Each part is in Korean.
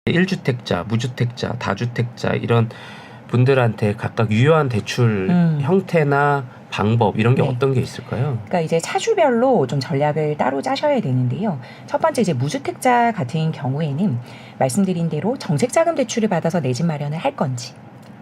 1주택자, 무주택자, 다주택자 이런 분들한테 각각 유효한 대출 형태나 방법 이런 게 네. 어떤 게 있을까요? 그러니까 이제 차주별로 좀 전략을 따로 짜셔야 되는데요. 첫 번째 이제 무주택자 같은 경우에는 말씀드린 대로 정책자금 대출을 받아서 내 집 마련을 할 건지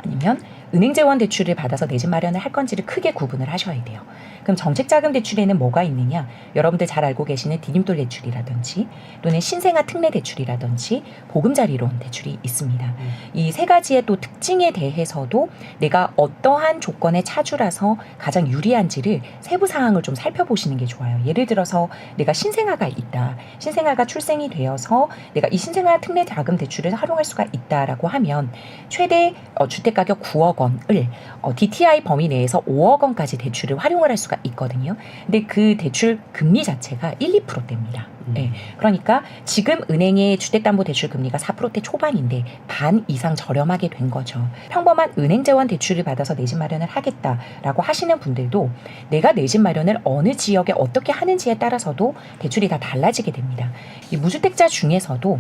아니면 은행 재원 대출을 받아서 내 집 마련을 할 건지를 크게 구분을 하셔야 돼요. 그럼 정책자금 대출에는 뭐가 있느냐? 여러분들 잘 알고 계시는 디딤돌 대출이라든지 또는 신생아 특례 대출이라든지 보금자리론 대출이 있습니다. 이 세 가지의 또 특징에 대해서도 내가 어떠한 조건의 차주라서 가장 유리한지를 세부 사항을 좀 살펴보시는 게 좋아요. 예를 들어서 내가 신생아가 있다. 신생아가 출생이 되어서 내가 이 신생아 특례 자금 대출을 활용할 수가 있다라고 하면 최대 주택가격 9억 원을 DTI 범위 내에서 5억 원까지 대출을 활용을 할 수가 있거든요. 근데 그 대출 금리 자체가 1, 2%대입니다. 네. 그러니까 지금 은행의 주택담보대출 금리가 4%대 초반인데 반 이상 저렴하게 된 거죠. 평범한 은행 재원 대출을 받아서 내 집 마련을 하겠다라고 하시는 분들도 내가 내 집 마련을 어느 지역에 어떻게 하는지에 따라서도 대출이 다 달라지게 됩니다. 이 무주택자 중에서도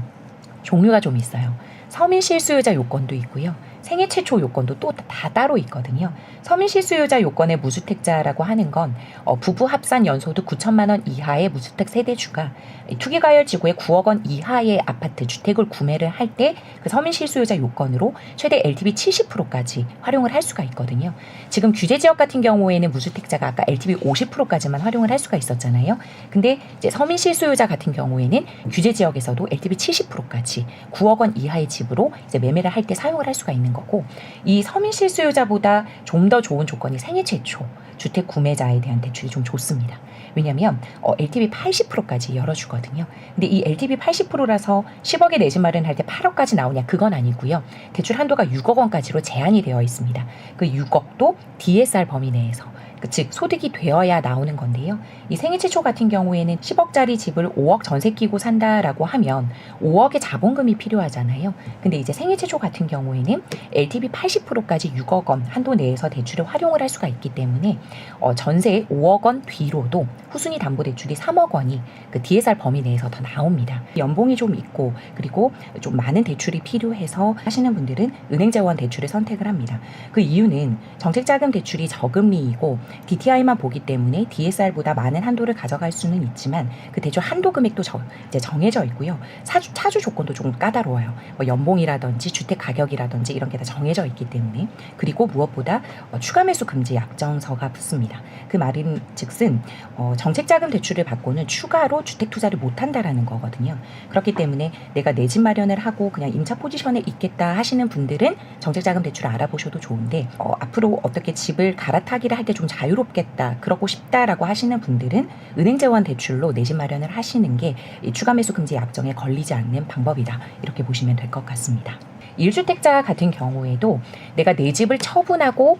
종류가 좀 있어요. 서민 실수요자 요건도 있고요. 생애 최초 요건도 또 다 따로 있거든요. 서민 실수요자 요건의 무주택자라고 하는 건 부부 합산 연소득 9천만 원 이하의 무주택 세대주가 투기과열지구의 9억 원 이하의 아파트 주택을 구매를 할 때 그 서민 실수요자 요건으로 최대 LTV 70%까지 활용을 할 수가 있거든요. 지금 규제 지역 같은 경우에는 무주택자가 아까 LTV 50%까지만 활용을 할 수가 있었잖아요. 근데 이제 서민 실수요자 같은 경우에는 규제 지역에서도 LTV 70%까지 9억 원 이하의 집으로 이제 매매를 할 때 사용을 할 수가 있는 거고, 이 서민 실수요자보다 좀 더 좋은 조건이 생애 최초 주택 구매자에 대한 대출이 좀 좋습니다. 왜냐하면 LTV 80%까지 열어주거든요. 근데 이 LTV 80%라서 10억에 내 집 마련할 때 8억까지 나오냐? 그건 아니고요. 대출 한도가 6억 원까지로 제한이 되어 있습니다. 그 6억도 DSR 범위 내에서, 즉 소득이 되어야 나오는 건데요. 이 생애 최초 같은 경우에는 10억짜리 집을 5억 전세 끼고 산다라고 하면 5억의 자본금이 필요하잖아요. 근데 이제 생애 최초 같은 경우에는 LTV 80%까지 6억 원 한도 내에서 대출을 활용을 할 수가 있기 때문에 전세 5억 원 뒤로도 후순위 담보 대출이 3억 원이 그 DSR 범위 내에서 더 나옵니다. 연봉이 좀 있고 그리고 좀 많은 대출이 필요해서 하시는 분들은 은행 재원 대출을 선택을 합니다. 그 이유는 정책자금 대출이 저금리이고 DTI만 보기 때문에 DSR보다 많은 한도를 가져갈 수는 있지만 그 대출 한도 금액도 이제 정해져 있고요. 차주 조건도 조금 까다로워요. 뭐 연봉이라든지 주택 가격이라든지 이런 게 다 정해져 있기 때문에, 그리고 무엇보다 추가 매수 금지 약정서가 붙습니다. 그 말은 즉슨 정책자금 대출을 받고는 추가로 주택 투자를 못한다라는 거거든요. 그렇기 때문에 내가 내 집 마련을 하고 그냥 임차 포지션에 있겠다 하시는 분들은 정책자금 대출을 알아보셔도 좋은데, 앞으로 어떻게 집을 갈아타기를 할 때 좀 자유롭겠다, 그러고 싶다라고 하시는 분들은 은행 재원 대출로 내 집 마련을 하시는 게 이 추가 매수 금지 약정에 걸리지 않는 방법이다, 이렇게 보시면 될 것 같습니다. 1주택자 같은 경우에도 내가 내 집을 처분하고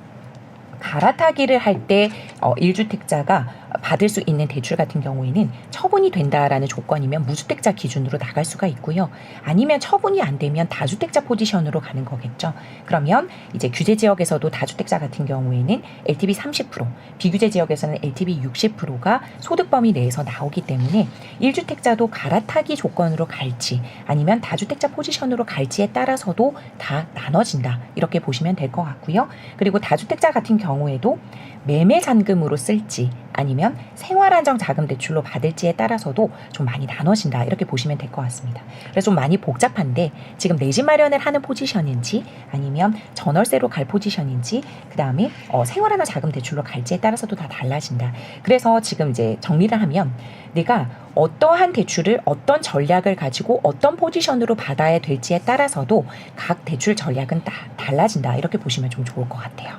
갈아타기를 할 때 1주택자가 받을 수 있는 대출 같은 경우에는 처분이 된다라는 조건이면 무주택자 기준으로 나갈 수가 있고요. 아니면 처분이 안 되면 다주택자 포지션으로 가는 거겠죠. 그러면 이제 규제 지역에서도 다주택자 같은 경우에는 LTV 30%, 비규제 지역에서는 LTV 60%가 소득 범위 내에서 나오기 때문에 1주택자도 갈아타기 조건으로 갈지 아니면 다주택자 포지션으로 갈지에 따라서도 다 나눠진다, 이렇게 보시면 될 것 같고요. 그리고 다주택자 같은 경우에도 매매 잔금으로 쓸지 아니면 생활안정 자금 대출로 받을지에 따라서도 좀 많이 나눠진다, 이렇게 보시면 될 것 같습니다. 그래서 좀 많이 복잡한데 지금 내 집 마련을 하는 포지션인지 아니면 전월세로 갈 포지션인지 그 다음에 생활안정 자금 대출로 갈지에 따라서도 다 달라진다. 그래서 지금 이제 정리를 하면 내가 어떠한 대출을 어떤 전략을 가지고 어떤 포지션으로 받아야 될지에 따라서도 각 대출 전략은 다 달라진다, 이렇게 보시면 좀 좋을 것 같아요.